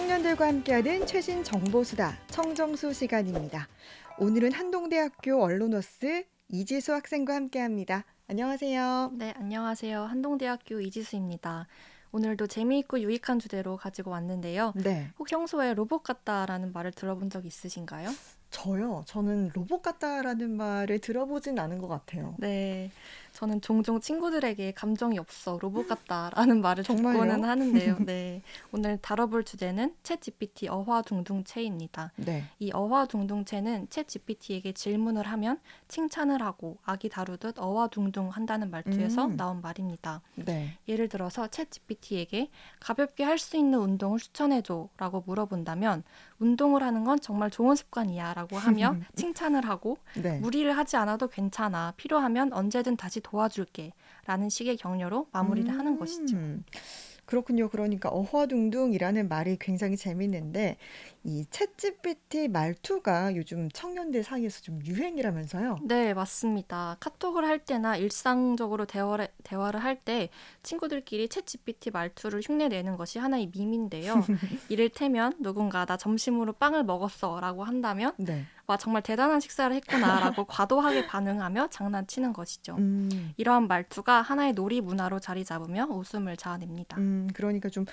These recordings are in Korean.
청년들과 함께하는 최신 정보수다 청정수 시간입니다. 오늘은 한동대학교 언론워스 이지수 학생과 함께합니다. 안녕하세요. 네, 안녕하세요. 한동대학교 이지수입니다. 오늘도 재미있고 유익한 주제로 가지고 왔는데요. 네. 혹시 평소에 로봇 같다라는 말을 들어본 적 있으신가요? 저는 로봇 같다라는 말을 들어보진 않은 것 같아요. 네, 저는 종종 친구들에게 감정이 없어, 로봇 같다라는 말을 정말요? 듣고는 하는데요. 네, 오늘 다뤄볼 주제는 챗GPT 어화둥둥체입니다. 네. 이 어화둥둥체는 챗GPT에게 질문을 하면 칭찬을 하고 아기 다루듯 어화둥둥 한다는 말투에서 나온 말입니다. 네. 예를 들어서 챗GPT에게 가볍게 할 수 있는 운동을 추천해줘 라고 물어본다면 운동을 하는 건 정말 좋은 습관이야 라고 하며 칭찬을 하고 네. 무리를 하지 않아도 괜찮아, 필요하면 언제든 다시 도와줄게 라는 식의 격려로 마무리를 하는 것이죠. 그렇군요. 그러니까 어화둥둥이라는 말이 굉장히 재밌는데 이 챗GPT 말투가 요즘 청년들 사이에서 좀 유행이라면서요? 네, 맞습니다. 카톡을 할 때나 일상적으로 대화를 할 때 친구들끼리 챗GPT 말투를 흉내내는 것이 하나의 밈인데요. 이를테면 누군가 나 점심으로 빵을 먹었어 라고 한다면 네. 와, 정말 대단한 식사를 했구나 라고 과도하게 반응하며 장난치는 것이죠. 이러한 말투가 하나의 놀이 문화로 자리 잡으며 웃음을 자아냅니다. 그러니까 좀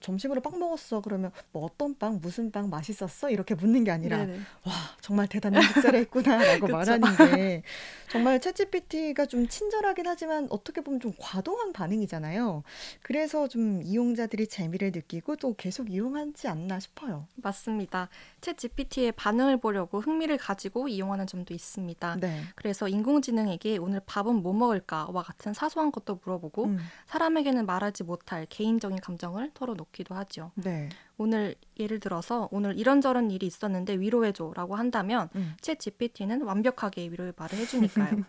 점심으로 빵 먹었어. 그러면 뭐 어떤 빵, 무슨 빵 맛있었어? 이렇게 묻는 게 아니라 네네. 와, 정말 대단한 식사를 했구나라고 그쵸. 말하는 게 정말 챗GPT가 좀 친절하긴 하지만 어떻게 보면 좀 과도한 반응이잖아요. 그래서 좀 이용자들이 재미를 느끼고 또 계속 이용하지 않나 싶어요. 맞습니다. 챗 GPT의 반응을 보려고 흥미를 가지고 이용하는 점도 있습니다. 네. 그래서 인공지능에게 오늘 밥은 뭐 먹을까와 같은 사소한 것도 물어보고 사람에게는 말하지 못할 개인적인 감정을 털어놓기도 하죠. 네. 오늘 예를 들어서 오늘 이런저런 일이 있었는데 위로해줘 라고 한다면 챗 GPT는 완벽하게 위로의 말을 해주니까요.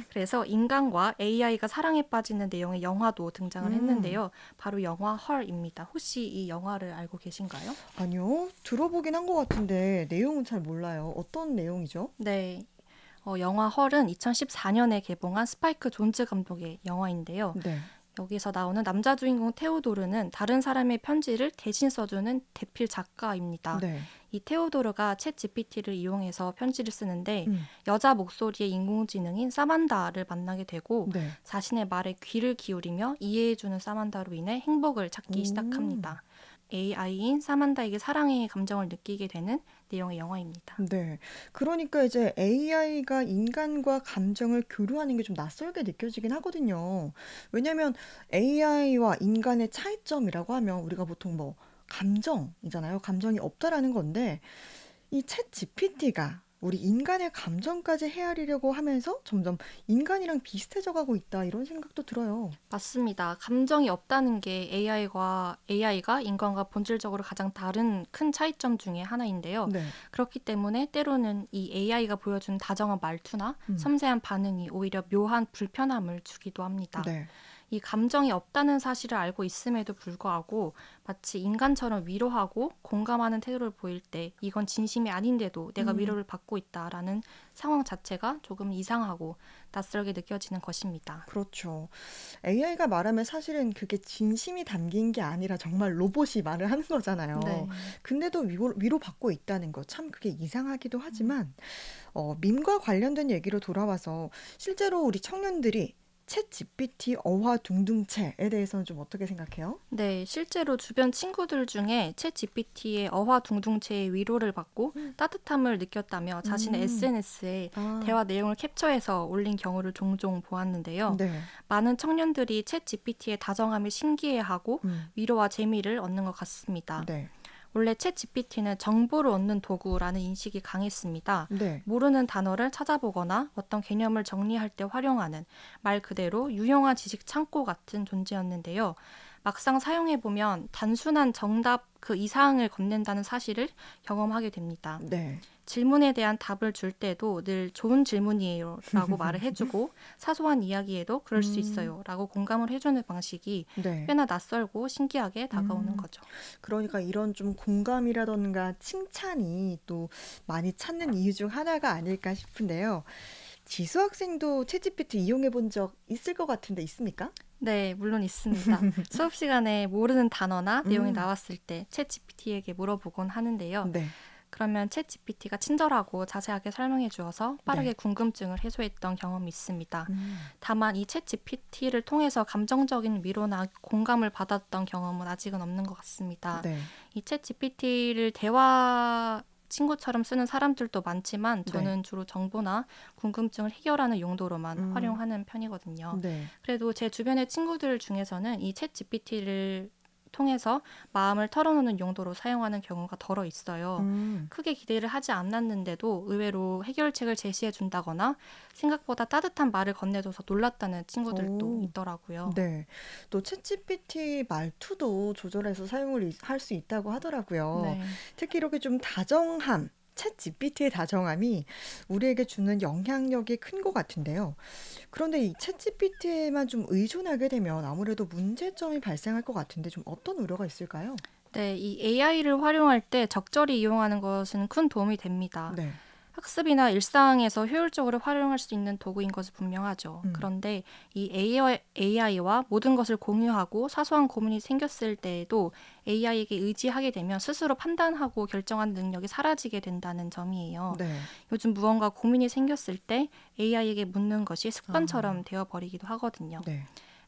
그래서 인간과 AI가 사랑에 빠지는 내용의 영화도 등장을 했는데요. 바로 영화 헐입니다. 혹시 이 영화를 알고 계신가요? 아니요. 들어보긴 한 것 같은데 내용은 잘 몰라요. 어떤 내용이죠? 네. 영화 헐은 2014년에 개봉한 스파이크 존즈 감독의 영화인데요. 네. 여기서 나오는 남자 주인공 테오도르는 다른 사람의 편지를 대신 써주는 대필 작가입니다. 네. 이 테오도르가 챗 GPT를 이용해서 편지를 쓰는데 음. 여자 목소리의 인공지능인 사만다를 만나게 되고 네. 자신의 말에 귀를 기울이며 이해해주는 사만다로 인해 행복을 찾기 시작합니다. AI인 사만다에게 사랑의 감정을 느끼게 되는 내용의 영화입니다. 네. 그러니까 이제 AI가 인간과 감정을 교류하는 게 좀 낯설게 느껴지긴 하거든요. 왜냐면 AI와 인간의 차이점이라고 하면 우리가 보통 뭐 감정이잖아요. 감정이 없다라는 건데 이 챗 GPT가 우리 인간의 감정까지 헤아리려고 하면서 점점 인간이랑 비슷해져 가고 있다 이런 생각도 들어요. 맞습니다. 감정이 없다는 게 AI가 인간과 본질적으로 가장 다른 큰 차이점 중에 하나인데요. 네. 그렇기 때문에 때로는 이 AI가 보여주는 다정한 말투나 섬세한 반응이 오히려 묘한 불편함을 주기도 합니다. 네. 이 감정이 없다는 사실을 알고 있음에도 불구하고 마치 인간처럼 위로하고 공감하는 태도를 보일 때 이건 진심이 아닌데도 내가 위로를 받고 있다라는 상황 자체가 조금 이상하고 낯설게 느껴지는 것입니다. 그렇죠. AI가 말하면 사실은 그게 진심이 담긴 게 아니라 정말 로봇이 말을 하는 거잖아요. 네. 근데도 위로받고 있다는 거 참 그게 이상하기도 하지만 밈과 관련된 얘기로 돌아와서 실제로 우리 청년들이 챗 GPT 어화둥둥체에 대해서는 좀 어떻게 생각해요? 네, 실제로 주변 친구들 중에 챗 GPT의 어화둥둥체의 위로를 받고 따뜻함을 느꼈다며 자신의 SNS에 아, 대화 내용을 캡처해서 올린 경우를 종종 보았는데요. 네. 많은 청년들이 챗 GPT의 다정함을 신기해하고 위로와 재미를 얻는 것 같습니다. 네. 원래 챗 GPT는 정보를 얻는 도구라는 인식이 강했습니다. 네. 모르는 단어를 찾아보거나 어떤 개념을 정리할 때 활용하는 말 그대로 유용한 지식 창고 같은 존재였는데요. 막상 사용해보면 단순한 정답 그 이상을 건넨다는 사실을 경험하게 됩니다. 네. 질문에 대한 답을 줄 때도 늘 좋은 질문이에요 라고 말을 해주고 사소한 이야기에도 그럴 수 있어요 라고 공감을 해주는 방식이 네. 꽤나 낯설고 신기하게 다가오는 거죠. 그러니까 이런 좀 공감이라던가 칭찬이 또 많이 찾는 이유 중 하나가 아닐까 싶은데요. 지수 학생도 챗GPT 이용해 본 적 있을 것 같은데 있습니까? 네, 물론 있습니다. 수업 시간에 모르는 단어나 내용이 나왔을 때 챗 GPT에게 물어보곤 하는데요. 네. 그러면 챗 GPT가 친절하고 자세하게 설명해 주어서 빠르게 네. 궁금증을 해소했던 경험이 있습니다. 다만 이 챗 GPT를 통해서 감정적인 위로나 공감을 받았던 경험은 아직은 없는 것 같습니다. 네. 이 챗 GPT를 대화 친구처럼 쓰는 사람들도 많지만 저는 네. 주로 정보나 궁금증을 해결하는 용도로만 활용하는 편이거든요. 네. 그래도 제 주변의 친구들 중에서는 이 챗 GPT를 통해서 마음을 털어놓는 용도로 사용하는 경우가 덜어 있어요. 크게 기대를 하지 않았는데도 의외로 해결책을 제시해 준다거나 생각보다 따뜻한 말을 건네줘서 놀랐다는 친구들도 오. 있더라고요. 네. 또 챗GPT 말투도 조절해서 사용을 할 수 있다고 하더라고요. 네. 특히 이렇게 좀 다정함, 챗GPT의 다정함이 우리에게 주는 영향력이 큰 것 같은데요. 그런데 이 챗GPT에만 좀 의존하게 되면 아무래도 문제점이 발생할 것 같은데 좀 어떤 우려가 있을까요? 네, 이 AI를 활용할 때 적절히 이용하는 것은 큰 도움이 됩니다. 네. 학습이나 일상에서 효율적으로 활용할 수 있는 도구인 것은 분명하죠. 그런데 이 AI와 모든 것을 공유하고 사소한 고민이 생겼을 때에도 AI에게 의지하게 되면 스스로 판단하고 결정하는 능력이 사라지게 된다는 점이에요. 네. 요즘 무언가 고민이 생겼을 때 AI에게 묻는 것이 습관처럼 되어버리기도 하거든요. 네.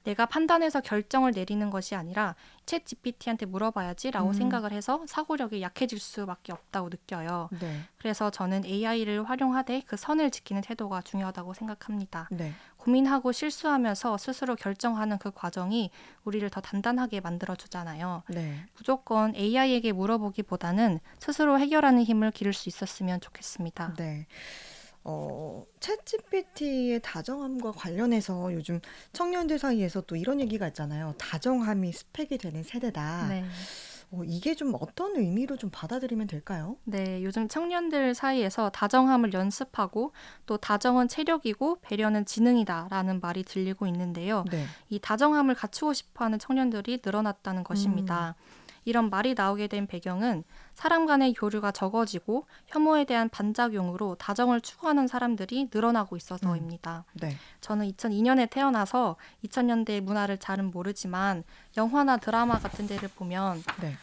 내가 판단해서 결정을 내리는 것이 아니라 챗 GPT한테 물어봐야지라고 생각을 해서 사고력이 약해질 수밖에 없다고 느껴요. 네. 그래서 저는 AI를 활용하되 그 선을 지키는 태도가 중요하다고 생각합니다. 네. 고민하고 실수하면서 스스로 결정하는 그 과정이 우리를 더 단단하게 만들어주잖아요. 네. 무조건 AI에게 물어보기보다는 스스로 해결하는 힘을 기를 수 있었으면 좋겠습니다. 네. 챗GPT의 다정함과 관련해서 요즘 청년들 사이에서 또 이런 얘기가 있잖아요. 다정함이 스펙이 되는 세대다. 네. 이게 좀 어떤 의미로 좀 받아들이면 될까요? 네, 요즘 청년들 사이에서 다정함을 연습하고 또 다정은 체력이고 배려는 지능이다라는 말이 들리고 있는데요. 네. 이 다정함을 갖추고 싶어하는 청년들이 늘어났다는 것입니다. 이런 말이 나오게 된 배경은 사람 간의 교류가 적어지고 혐오에 대한 반작용으로 다정을 추구하는 사람들이 늘어나고 있어서입니다. 네. 저는 2002년에 태어나서 2000년대 문화를 잘은 모르지만 영화나 드라마 같은 데를 보면 네.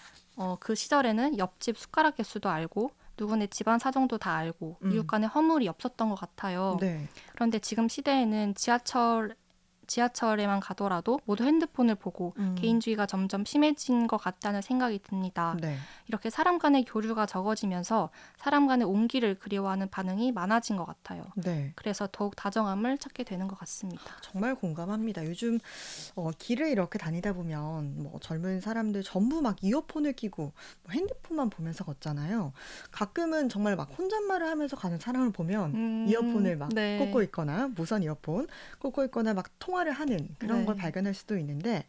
그 시절에는 옆집 숟가락 개수도 알고 누구네 집안 사정도 다 알고 이웃 간의 허물이 없었던 것 같아요. 네. 그런데 지금 시대에는 지하철에만 가더라도 모두 핸드폰을 보고 개인주의가 점점 심해진 것 같다는 생각이 듭니다. 네. 이렇게 사람 간의 교류가 적어지면서 사람 간의 온기를 그리워하는 반응이 많아진 것 같아요. 네. 그래서 더욱 다정함을 찾게 되는 것 같습니다. 정말 공감합니다. 요즘 길을 이렇게 다니다 보면 뭐 젊은 사람들 전부 막 이어폰을 끼고 뭐 핸드폰만 보면서 걷잖아요. 가끔은 정말 막 혼잣말을 하면서 가는 사람을 보면 이어폰을 막 네. 꽂고 있거나 무선 이어폰 꽂고 있거나 막 통화를 하는 그런 네. 걸 발견할 수도 있는데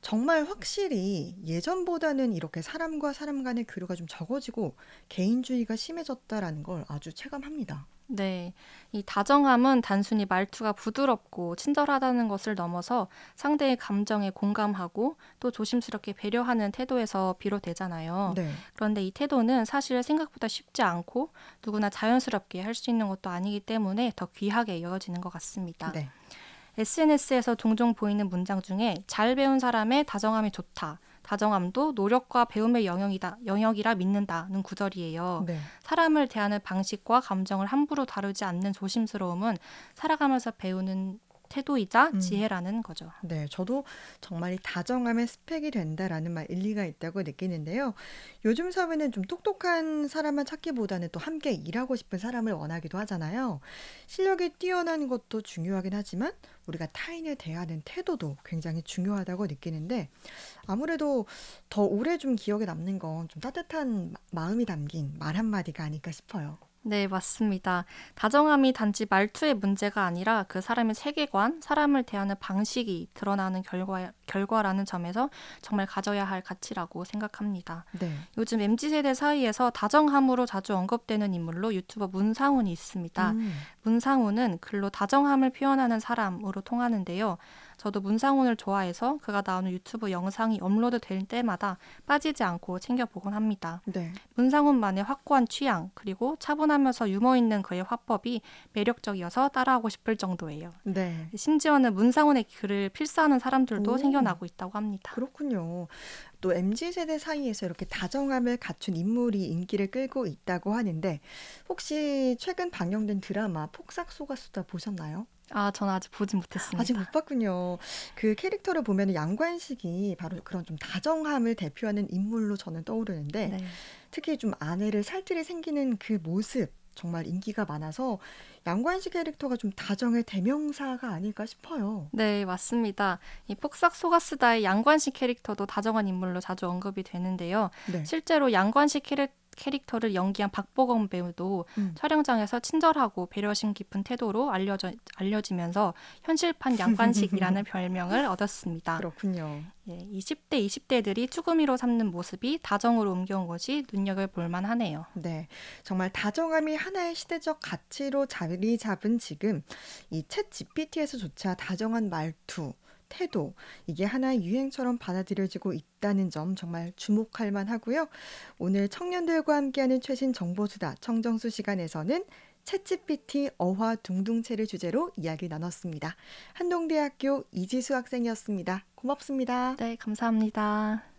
정말 확실히 예전보다는 이렇게 사람과 사람 간의 교류가 좀 적어지고 개인주의가 심해졌다라는 걸 아주 체감합니다. 네, 이 다정함은 단순히 말투가 부드럽고 친절하다는 것을 넘어서 상대의 감정에 공감하고 또 조심스럽게 배려하는 태도에서 비롯되잖아요. 네. 그런데 이 태도는 사실 생각보다 쉽지 않고 누구나 자연스럽게 할 수 있는 것도 아니기 때문에 더 귀하게 여겨지는 것 같습니다. 네. SNS에서 종종 보이는 문장 중에 잘 배운 사람의 다정함이 좋다. 다정함도 노력과 배움의 영역이라 믿는다는 구절이에요. 네. 사람을 대하는 방식과 감정을 함부로 다루지 않는 조심스러움은 살아가면서 배우는 태도이자 지혜라는 거죠. 네, 저도 정말 이 다정함의 스펙이 된다라는 말 일리가 있다고 느끼는데요. 요즘 사회는 좀 똑똑한 사람만 찾기보다는 또 함께 일하고 싶은 사람을 원하기도 하잖아요. 실력이 뛰어난 것도 중요하긴 하지만 우리가 타인을 대하는 태도도 굉장히 중요하다고 느끼는데 아무래도 더 오래 좀 기억에 남는 건 좀 따뜻한 마음이 담긴 말 한마디가 아닐까 싶어요. 네, 맞습니다. 다정함이 단지 말투의 문제가 아니라 그 사람의 세계관, 사람을 대하는 방식이 드러나는 결과라는 점에서 정말 가져야 할 가치라고 생각합니다. 네. 요즘 MZ세대 사이에서 다정함으로 자주 언급되는 인물로 유튜버 문상훈이 있습니다. 문상훈은 글로 다정함을 표현하는 사람으로 통하는데요. 저도 문상훈을 좋아해서 그가 나오는 유튜브 영상이 업로드 될 때마다 빠지지 않고 챙겨보곤 합니다. 네. 문상훈만의 확고한 취향, 그리고 차분하면서 유머 있는 그의 화법이 매력적이어서 따라하고 싶을 정도예요. 네. 심지어는 문상훈의 글을 필사하는 사람들도 오. 생겨나고 있다고 합니다. 그렇군요. 또 MZ세대 사이에서 이렇게 다정함을 갖춘 인물이 인기를 끌고 있다고 하는데 혹시 최근 방영된 드라마 폭삭 속가수다 보셨나요? 아, 저는 아직 보진 아직 못했습니다. 못 봤군요. 그 캐릭터를 보면 양관식이 바로 그런 좀 다정함을 대표하는 인물로 저는 떠오르는데 네. 특히 좀 아내를 살뜰히 생기는 그 모습 정말 인기가 많아서 양관식 캐릭터가 좀 다정의 대명사가 아닐까 싶어요. 네, 맞습니다. 이 폭삭 속가수다의 양관식 캐릭터도 다정한 인물로 자주 언급이 되는데요. 네. 실제로 양관식 캐릭터를 연기한 박보검 배우도 음. 촬영장에서 친절하고 배려심 깊은 태도로 알려지면서 현실판 양관식이라는 별명을 얻었습니다. 그렇군요. 예, 20대, 20대들이 추구미로 삼는 모습이 다정으로 옮겨온 것이 눈여겨볼 만하네요. 네, 정말 다정함이 하나의 시대적 가치로 자리 잡은 지금 이 챗 GPT에서조차 다정한 말투, 태도 이게 하나의 유행처럼 받아들여지고 있다는 점 정말 주목할 만하고요. 오늘 청년들과 함께하는 최신 정보수다 청정수 시간에서는 챗 GPT 어화 둥둥채를 주제로 이야기 나눴습니다. 한동대학교 이지수 학생이었습니다. 고맙습니다. 네, 감사합니다.